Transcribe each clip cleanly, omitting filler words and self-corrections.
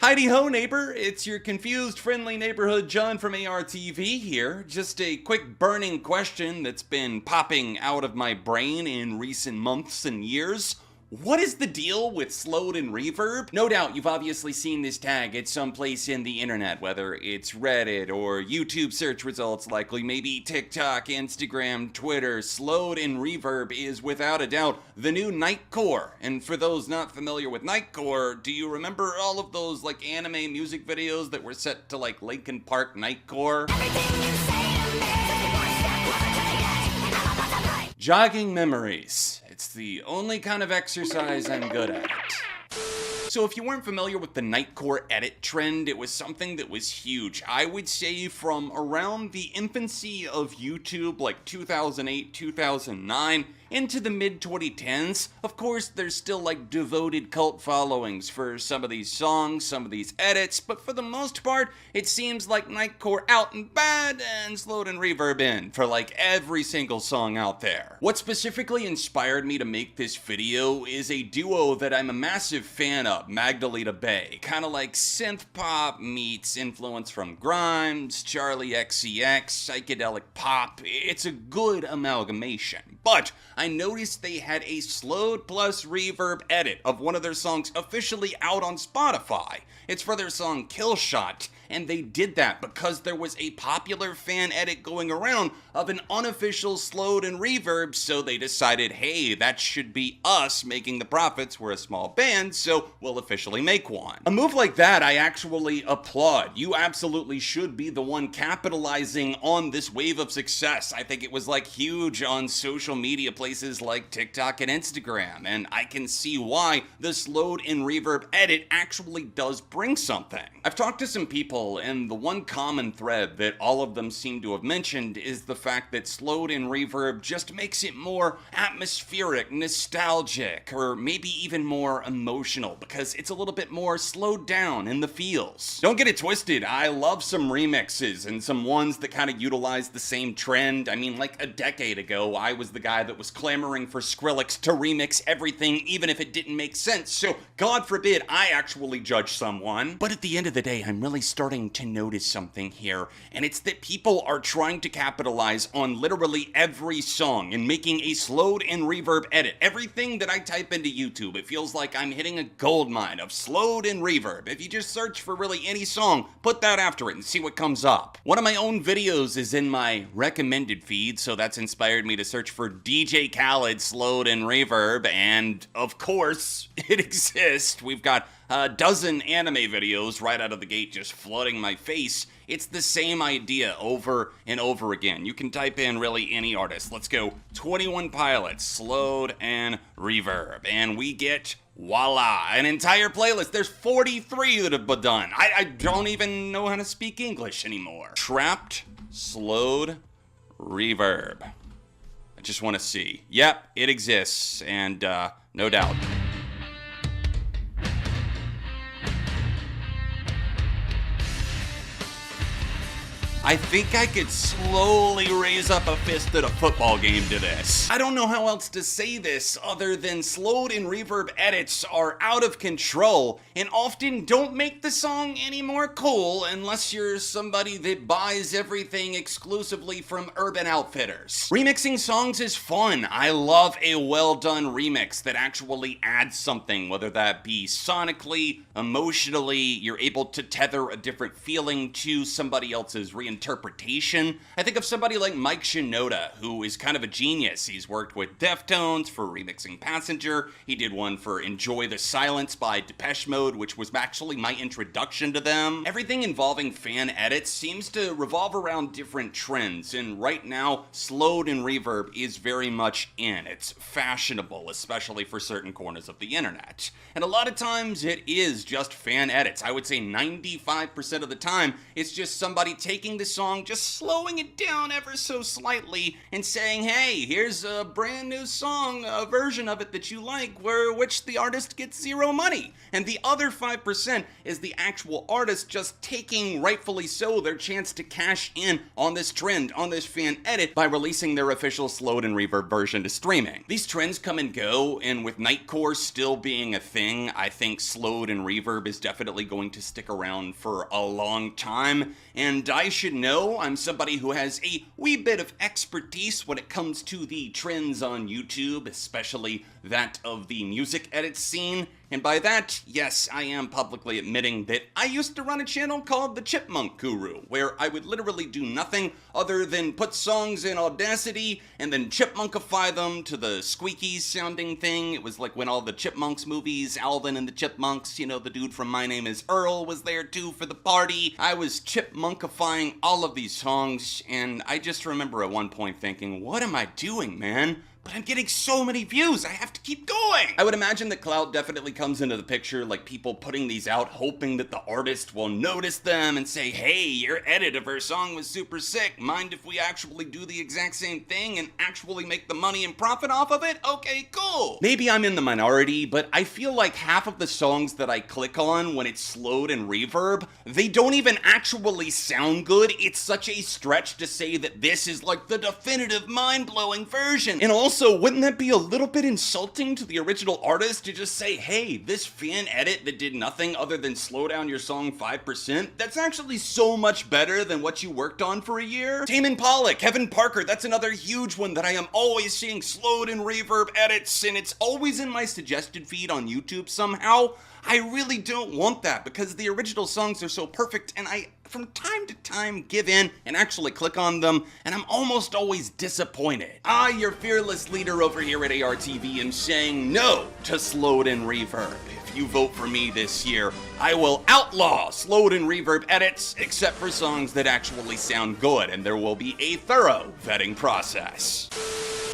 Heidi ho, neighbor. It's your confused, friendly neighborhood John from ARTV here. Just a quick burning question that's been popping out of my brain in recent months and years. What is the deal with slowed and reverb? No doubt you've obviously seen this tag at some place in the internet, whether it's Reddit or YouTube search results, likely maybe TikTok, Instagram, Twitter. Slowed and reverb is without a doubt the new nightcore. And for those not familiar with nightcore, do you remember all of those like anime music videos that were set to like Linkin Park nightcore? Jogging memories. It's the only kind of exercise I'm good at. So if you weren't familiar with the nightcore edit trend, it was something that was huge. I would say from around the infancy of YouTube, like 2008, 2009, into the mid-2010s. Of course, there's still like devoted cult followings for some of these songs, some of these edits, but for the most part, it seems like nightcore out and bad and slowed and reverb in for like every single song out there. What specifically inspired me to make this video is a duo that I'm a massive fan of, Magdalena Bay. Kinda like synth pop meets influence from Grimes, Charlie XCX, psychedelic pop. It's a good amalgamation. But I noticed they had a slowed plus reverb edit of one of their songs officially out on Spotify. It's for their song Kill Shot, and they did that because there was a popular fan edit going around of an unofficial slowed and reverb, so they decided, hey, that should be us making the profits. We're a small band, so we'll officially make one. A move like that I actually applaud. You absolutely should be the one capitalizing on this wave of success. I think it was like huge on social media places like TikTok and Instagram, and I can see why the slowed and reverb edit actually does bring something. I've talked to some people, and the one common thread that all of them seem to have mentioned is the fact that slowed and reverb just makes it more atmospheric, nostalgic, or maybe even more emotional because it's a little bit more slowed down in the feels. Don't get it twisted, I love some remixes and some ones that kind of utilize the same trend. I mean, like a decade ago, I was the guy that was clamoring for Skrillex to remix everything even if it didn't make sense, so God forbid I actually judge someone. But at the end of the day, I'm really starting to notice something here, and it's that people are trying to capitalize on literally every song and making a slowed and reverb edit. Everything that I type into YouTube, it feels like I'm hitting a gold mine of slowed and reverb. If you just search for really any song, put that after it and see what comes up. One of my own videos is in my recommended feed, so that's inspired me to search for DJ Khaled slowed and reverb, and of course, it exists. We've got a dozen anime videos right out of the gate just flooding my face. It's the same idea over and over again. You can type in really any artist. Let's go 21 Pilots, slowed and reverb. And we get, voila, an entire playlist. There's 43 that have been done. I don't even know how to speak English anymore. Trapped, slowed, reverb. I just want to see. Yep, it exists, and no doubt. I think I could slowly raise up a fist at a football game to this. I don't know how else to say this other than slowed and reverb edits are out of control and often don't make the song any more cool unless you're somebody that buys everything exclusively from Urban Outfitters. Remixing songs is fun. I love a well-done remix that actually adds something, whether that be sonically, emotionally, you're able to tether a different feeling to somebody else's reinterpretation. I think of somebody like Mike Shinoda, who is kind of a genius. He's worked with Deftones for remixing Passenger. He did one for Enjoy the Silence by Depeche Mode, which was actually my introduction to them. Everything involving fan edits seems to revolve around different trends, and right now, slowed and reverb is very much in. It's fashionable, especially for certain corners of the internet. And a lot of times, it is just fan edits. I would say 95% of the time, it's just somebody taking the song, just slowing it down ever so slightly and saying, hey, here's a brand new song, a version of it that you like, which the artist gets zero money. And the other 5% is the actual artist just taking, rightfully so, their chance to cash in on this trend, on this fan edit, by releasing their official slowed and reverb version to streaming. These trends come and go, and with Nightcore still being a thing, I think slowed and reverb is definitely going to stick around for a long time. And I should know, I'm somebody who has a wee bit of expertise when it comes to the trends on YouTube, especially that of the music edit scene. And by that, yes, I am publicly admitting that I used to run a channel called The Chipmunk Guru, where I would literally do nothing other than put songs in Audacity and then chipmunkify them to the squeaky sounding thing. It was like when all the Chipmunks movies, Alvin and the Chipmunks, you know, the dude from My Name is Earl was there too for the party. I was chipmunkifying all of these songs, and I just remember at one point thinking, what am I doing, man? But I'm getting so many views, I have to keep going! I would imagine that clout definitely comes into the picture, like people putting these out hoping that the artist will notice them and say, hey, your edit of her song was super sick, mind if we actually do the exact same thing and actually make the money and profit off of it? Okay, cool! Maybe I'm in the minority, but I feel like half of the songs that I click on when it's slowed and reverb, they don't even actually sound good. It's such a stretch to say that this is like the definitive mind-blowing version. And also, wouldn't that be a little bit insulting to the original artist to just say, hey, this fan edit that did nothing other than slow down your song 5%, that's actually so much better than what you worked on for a year? Tame Impala, Kevin Parker, that's another huge one that I am always seeing slowed and reverb edits, and it's always in my suggested feed on YouTube somehow. I really don't want that because the original songs are so perfect, and I, from time to time, give in and actually click on them, and I'm almost always disappointed. I, your fearless leader over here at ARTV, am saying no to slowed and reverb. If you vote for me this year, I will outlaw slowed and reverb edits, except for songs that actually sound good, and there will be a thorough vetting process.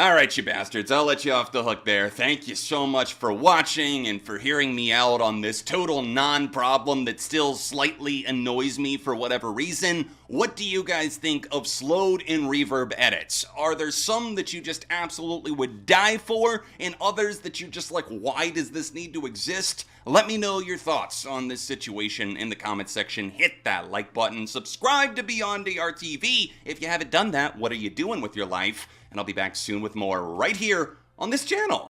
Alright, you bastards, I'll let you off the hook there. Thank you so much for watching and for hearing me out on this total non-problem that still slightly annoys me for whatever reason. What do you guys think of slowed and reverb edits? Are there some that you just absolutely would die for, and others that you're just like, why does this need to exist? Let me know your thoughts on this situation in the comment section. Hit that like button, subscribe to Beyond ARTV. If you haven't done that, what are you doing with your life? And I'll be back soon with more right here on this channel.